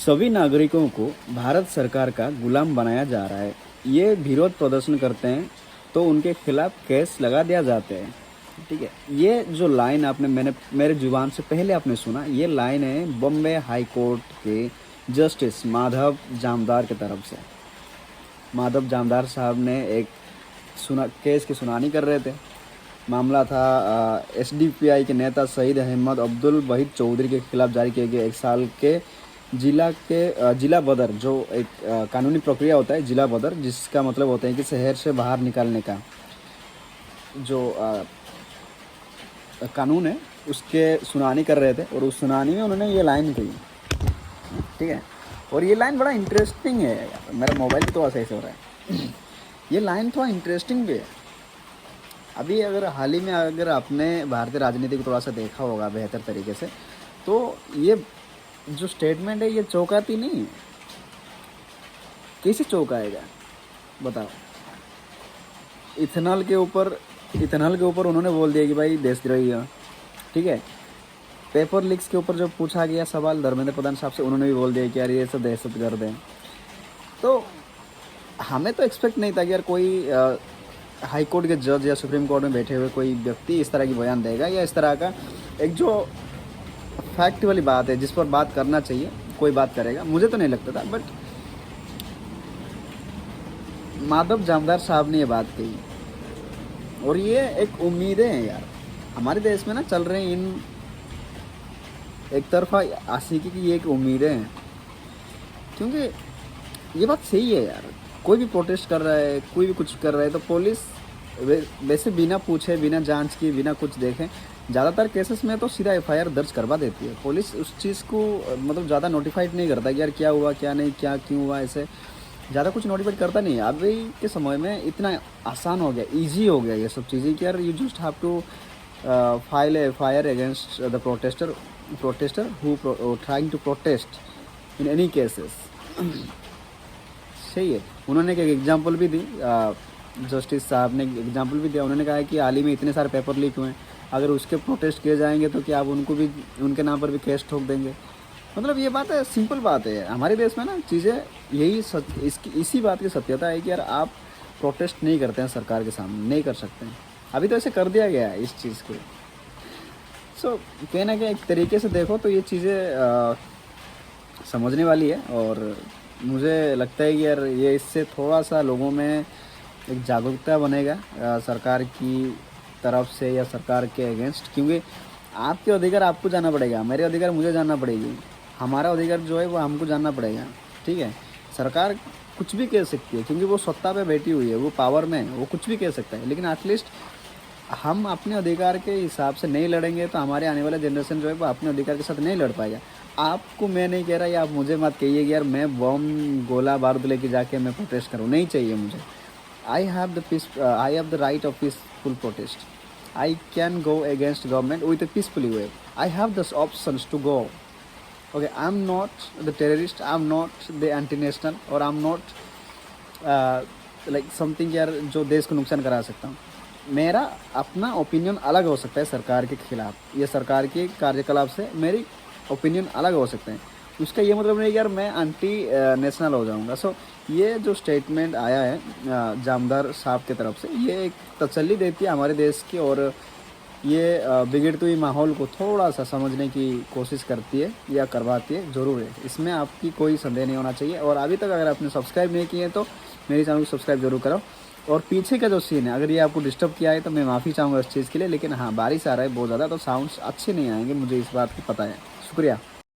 सभी नागरिकों को भारत सरकार का गुलाम बनाया जा रहा है। ये विरोध प्रदर्शन करते हैं तो उनके खिलाफ केस लगा दिया जाते हैं। ठीक है, ये जो लाइन आपने मैंने मेरे जुबान से पहले आपने सुना, ये लाइन है बॉम्बे हाई कोर्ट के जस्टिस माधव जामदार की तरफ से। माधव जामदार साहब ने एक केस की सुनानी कर रहे थे। मामला था एसडीपीआई के नेता शहीद अहमद अब्दुल वहीद चौधरी के खिलाफ जारी किए गए 1 साल के जिला बदर, जो एक कानूनी प्रक्रिया होता है जिला बदर, जिसका मतलब होता है कि शहर से बाहर निकालने का जो कानून है, उसके सुनानी कर रहे थे। और उस सुनानी में उन्होंने ये लाइन कही। ठीक है, और ये लाइन बड़ा इंटरेस्टिंग है यार। मेरा मोबाइल भी थोड़ा सही से हो रहा है। ये लाइन थोड़ा इंटरेस्टिंग भी है। अभी अगर हाल ही में अगर आपने भारतीय राजनीति को थोड़ा सा देखा होगा बेहतर तरीके से, तो ये जो स्टेटमेंट है ये चौंकाती नहीं है। कैसे चौंकाएगा बताओ। इथेनॉल के ऊपर उन्होंने बोल दिया कि भाई देशद्रोही है। ठीक है, पेपर लीक्स के ऊपर जब पूछा गया सवाल धर्मेंद्र प्रधान साहब से, उन्होंने भी बोल दिया कि यार ये सब दहशतगर्द है। तो हमें तो एक्सपेक्ट नहीं था कि यार कोई हाई कोर्ट के जज या सुप्रीम कोर्ट में बैठे हुए कोई व्यक्ति इस तरह की बयान देगा, या इस तरह का एक जो फैक्ट वाली बात है जिस पर बात करना चाहिए कोई बात करेगा। मुझे तो नहीं लगता था, बट माधव जामदार साहब ने ये बात कही। और ये एक उम्मीदें हैं यार, हमारे देश में ना चल रहे हैं इन एक तरफा आशिकी की ये एक उम्मीदें हैं। क्योंकि ये बात सही है यार, कोई भी प्रोटेस्ट कर रहा है, कोई भी कुछ कर रहा है, तो पुलिस वैसे बिना पूछे, बिना जांच किए, बिना कुछ देखे ज़्यादातर केसेस में तो सीधा एफआईआर दर्ज करवा देती है। पुलिस उस चीज़ को मतलब ज़्यादा नोटिफाइड नहीं करता कि यार क्या हुआ क्या नहीं, क्या क्यों हुआ, ऐसे ज़्यादा कुछ नोटिफाइड करता नहीं है। अभी के समय में इतना आसान हो गया, ईजी हो गया ये सब चीज़ें कि यार you just have to file FIR against the protester who trying to protest in any cases. सही है। उन्होंने एक एग्जांपल भी दी, जस्टिस साहब ने एग्जांपल भी दिया। उन्होंने कहा कि हाल ही में इतने सारे पेपर लीक हुए हैं, अगर उसके प्रोटेस्ट किए जाएंगे तो क्या आप उनको भी उनके नाम पर भी केस ठोक देंगे। मतलब ये बात है, सिंपल बात है। हमारे देश में ना चीज़ें यही इसी बात की सत्यता है कि यार आप प्रोटेस्ट नहीं करते हैं सरकार के सामने, नहीं कर सकते हैं। अभी तो ऐसे कर दिया गया है इस चीज़ को। सो कहीं ना कहीं एक तरीके से देखो तो ये चीज़ें समझने वाली है। और मुझे लगता है कि यार ये इससे थोड़ा सा लोगों में एक जागरूकता बनेगा सरकार की तरफ से या सरकार के अगेंस्ट। क्योंकि आपके अधिकार आपको जानना पड़ेगा, मेरे अधिकार मुझे जानना पड़ेगी, हमारा अधिकार जो है वो हमको जानना पड़ेगा। ठीक है, सरकार कुछ भी कह सकती है क्योंकि वो सत्ता पे बैठी हुई है, वो पावर में है, वो कुछ भी कह सकता है। लेकिन एटलीस्ट हम अपने अधिकार के हिसाब से नहीं लड़ेंगे तो हमारे आने वाला जनरेशन जो है वो अपने अधिकार के साथ नहीं लड़ पाएगा। आपको मैं नहीं कह रहा, या आप मुझे मत कहिए कि यार मैं बम गोला बारूद लेके जाके मैं प्रोटेस्ट करूँ, नहीं चाहिए मुझे। I have the right of peaceful protest. I can go against government with a peacefully way. I have those options to go. Okay, I'm not the terrorist. I'm not the anti-national, or I'm not like something यार जो देश को नुकसान करा सकता हूँ। मेरा अपना ओपिनियन अलग हो सकता है सरकार के खिलाफ, या सरकार के कार्यकलाप से मेरी ओपिनियन अलग हो सकते हैं। उसका ये मतलब नहीं कि यार मैं एंटी नेशनल हो जाऊंगा। सो ये जो स्टेटमेंट आया है जामदार साहब की तरफ से, ये एक तसल्ली देती है हमारे देश की, और ये बिगड़ते हुए माहौल को थोड़ा सा समझने की कोशिश करती है या करवाती है, ज़रूर है। इसमें आपकी कोई संदेह नहीं होना चाहिए। और अभी तक अगर आपने सब्सक्राइब नहीं किए तो मेरे चैनल को सब्सक्राइब जरूर करो। और पीछे का जो सीन है, अगर ये आपको डिस्टर्ब किया है तो मैं माफ़ी चाहूँगा इस चीज़ के लिए। लेकिन हाँ, बारिश आ रहा है बहुत ज़्यादा, तो साउंड्स अच्छे नहीं आएंगे, मुझे इस बात की पता है। शुक्रिया।